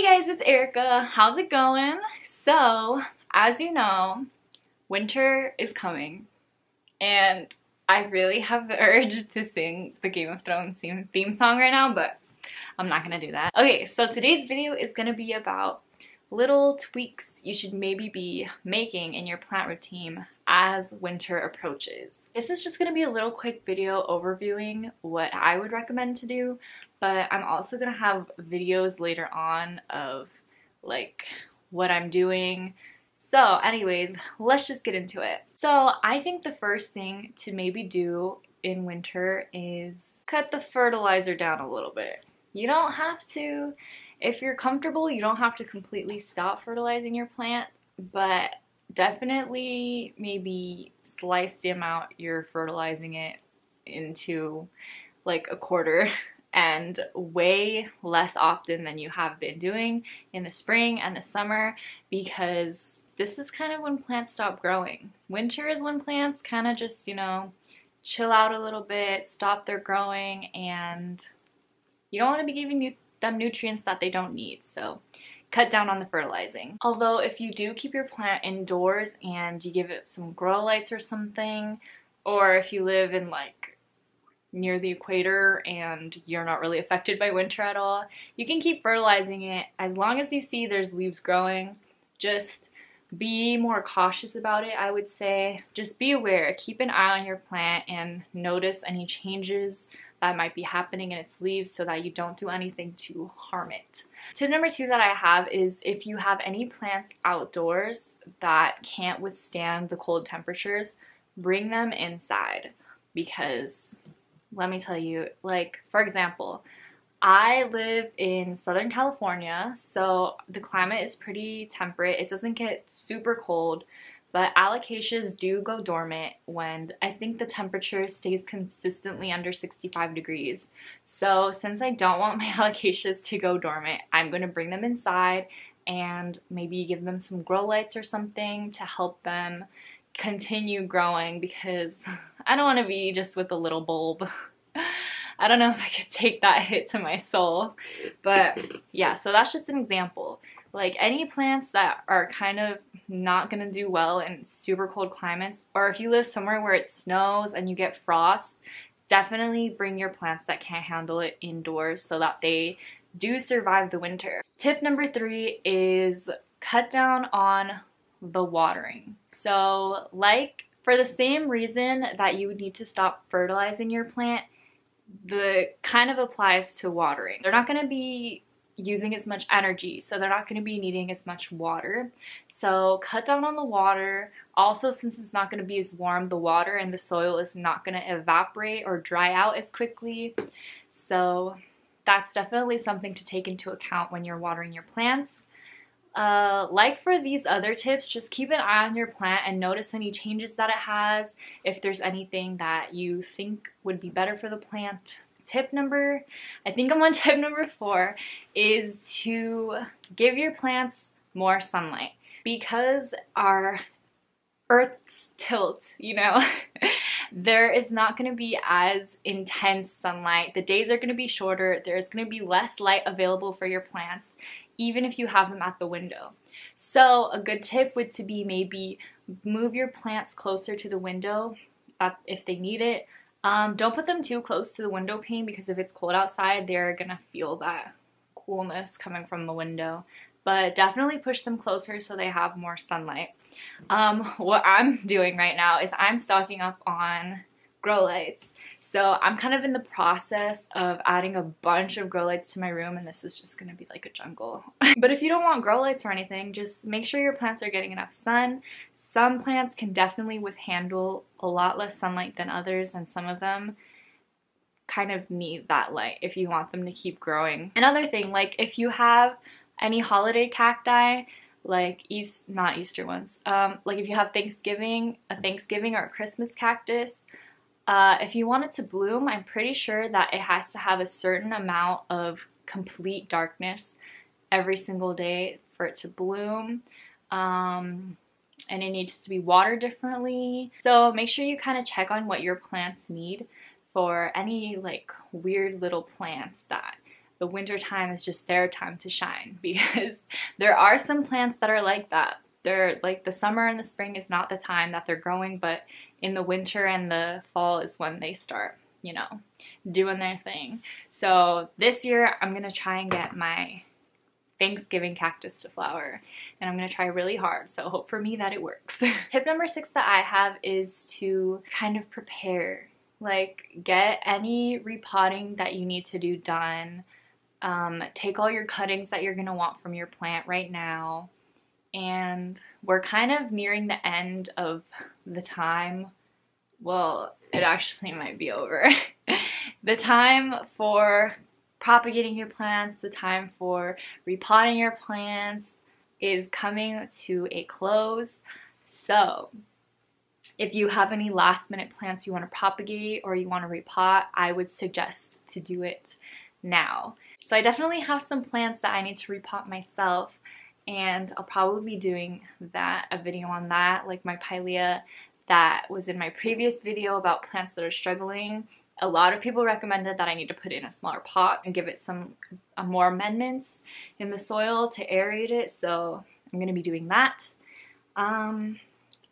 Hey guys, it's Erica. How's it going? So, as you know, winter is coming and I really have the urge to sing the Game of Thrones theme song right now, but I'm not gonna do that. Okay, so today's video is gonna be about little tweaks you should maybe be making in your plant routine as winter approaches. This is just gonna be a little quick video overviewing what I would recommend to do, but I'm also gonna have videos later on of like what I'm doing. So anyways, let's just get into it. So I think the first thing to maybe do in winter is cut the fertilizer down a little bit. You don't have to, if you're comfortable, you don't have to completely stop fertilizing your plant, but definitely maybe slice the amount you're fertilizing it into like a quarter and way less often than you have been doing in the spring and the summer, because this is kind of when plants stop growing. Winter is when plants kind of just, you know, chill out a little bit, stop their growing, and you don't want to be giving them nutrients that they don't need. So cut down on the fertilizing. Although if you do keep your plant indoors and you give it some grow lights or something, or if you live in like near the equator and you're not really affected by winter at all, you can keep fertilizing it as long as you see there's leaves growing. Just be more cautious about it, I would say. Just be aware, keep an eye on your plant and notice any changes that might be happening in its leaves so that you don't do anything to harm it. Tip number 2 that I have is if you have any plants outdoors that can't withstand the cold temperatures, bring them inside, because let me tell you, like for example, I live in Southern California, so the climate is pretty temperate. It doesn't get super cold, but alocasias do go dormant when I think the temperature stays consistently under 65 degrees. So since I don't want my alocasias to go dormant, I'm going to bring them inside and maybe give them some grow lights or something to help them continue growing, because I don't want to be just with a little bulb. I don't know if I could take that hit to my soul, but yeah, so that's just an example. Like any plants that are kind of not gonna do well in super cold climates, or if you live somewhere where it snows and you get frost, definitely bring your plants that can't handle it indoors so that they do survive the winter. Tip number 3 is cut down on the watering. So like for the same reason that you would need to stop fertilizing your plant, the kind of applies to watering. They're not going to be using as much energy, so they're not going to be needing as much water. So cut down on the water. Also, since it's not going to be as warm, the water and the soil is not going to evaporate or dry out as quickly. So that's definitely something to take into account when you're watering your plants. Like for these other tips, just keep an eye on your plant and notice any changes that it has, if there's anything that you think would be better for the plant. I think I'm on tip number 4, is to give your plants more sunlight. Because our Earth's tilt, you know, there is not going to be as intense sunlight. The days are going to be shorter. There's going to be less light available for your plants, even if you have them at the window. So a good tip would to be maybe move your plants closer to the window if they need it. Don't put them too close to the window pane, because if it's cold outside, they're gonna feel that coolness coming from the window. But definitely push them closer so they have more sunlight. What I'm doing right now is I'm stocking up on grow lights. So I'm kind of in the process of adding a bunch of grow lights to my room, and this is just gonna be like a jungle. But if you don't want grow lights or anything, just make sure your plants are getting enough sun. Some plants can definitely handle a lot less sunlight than others, and some of them kind of need that light if you want them to keep growing. Another thing, like if you have any holiday cacti, like not Easter ones, like if you have a Thanksgiving or a Christmas cactus, if you want it to bloom, I'm pretty sure that it has to have a certain amount of complete darkness every single day for it to bloom. And it needs to be watered differently. So make sure you kind of check on what your plants need for any like weird little plants that the winter time is just their time to shine, because there are some plants that are like that. They're like, the summer and the spring is not the time that they're growing, but in the winter and the fall is when they start, you know, doing their thing. So this year I'm gonna try and get my Thanksgiving cactus to flower, and I'm gonna try really hard, so hope for me that it works. Tip number 6 that I have is to kind of prepare, like get any repotting that you need to do done. Take all your cuttings that you're gonna want from your plant right now, and we're kind of nearing the end of the time. Well, it actually might be over. The time for propagating your plants, the time for repotting your plants is coming to a close. So if you have any last minute plants you want to propagate or you want to repot, I would suggest to do it now. So I definitely have some plants that I need to repot myself, and I'll probably be doing a video on that, like my pilea that was in my previous video about plants that are struggling. A lot of people recommended that I need to put it in a smaller pot and give it some more amendments in the soil to aerate it, so I'm going to be doing that.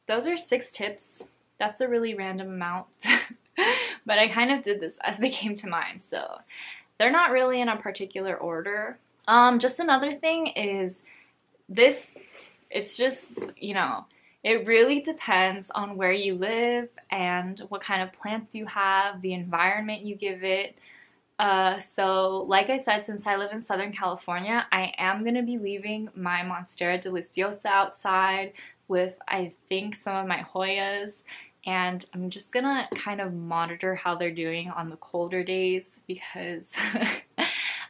Those are 6 tips. That's a really random amount, but I kind of did this as they came to mind, so they're not really in a particular order. Just another thing is this, it's just, you know, it really depends on where you live and what kind of plants you have, the environment you give it. So like I said, since I live in Southern California, I am going to be leaving my Monstera deliciosa outside with, I think, some of my Hoyas, and I'm just gonna kind of monitor how they're doing on the colder days, because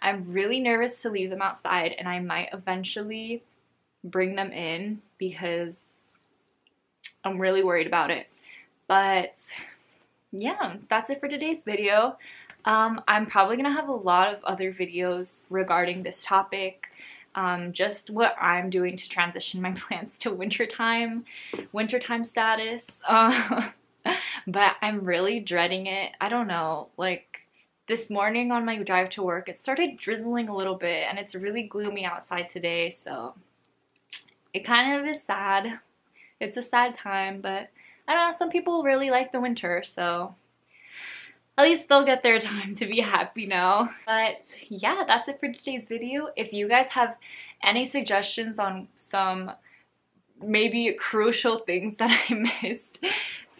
I'm really nervous to leave them outside, and I might eventually bring them in because I'm really worried about it. But yeah, that's it for today's video. I'm probably gonna have a lot of other videos regarding this topic, just what I'm doing to transition my plants to wintertime status. But I'm really dreading it. I don't know, like this morning on my drive to work, it started drizzling a little bit, and it's really gloomy outside today, so it kind of is sad. It's a sad time, but I don't know, some people really like the winter, so at least they'll get their time to be happy now. But yeah, that's it for today's video. If you guys have any suggestions on some maybe crucial things that I missed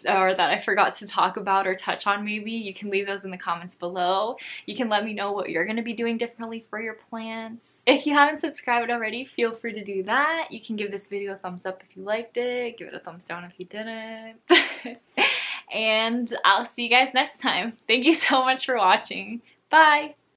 or that I forgot to talk about or touch on, maybe you can leave those in the comments below. You can let me know what you're going to be doing differently for your plants. If you haven't subscribed already, feel free to do that. You can give this video a thumbs up if you liked it, give it a thumbs down if you didn't. And I'll see you guys next time. Thank you so much for watching. Bye!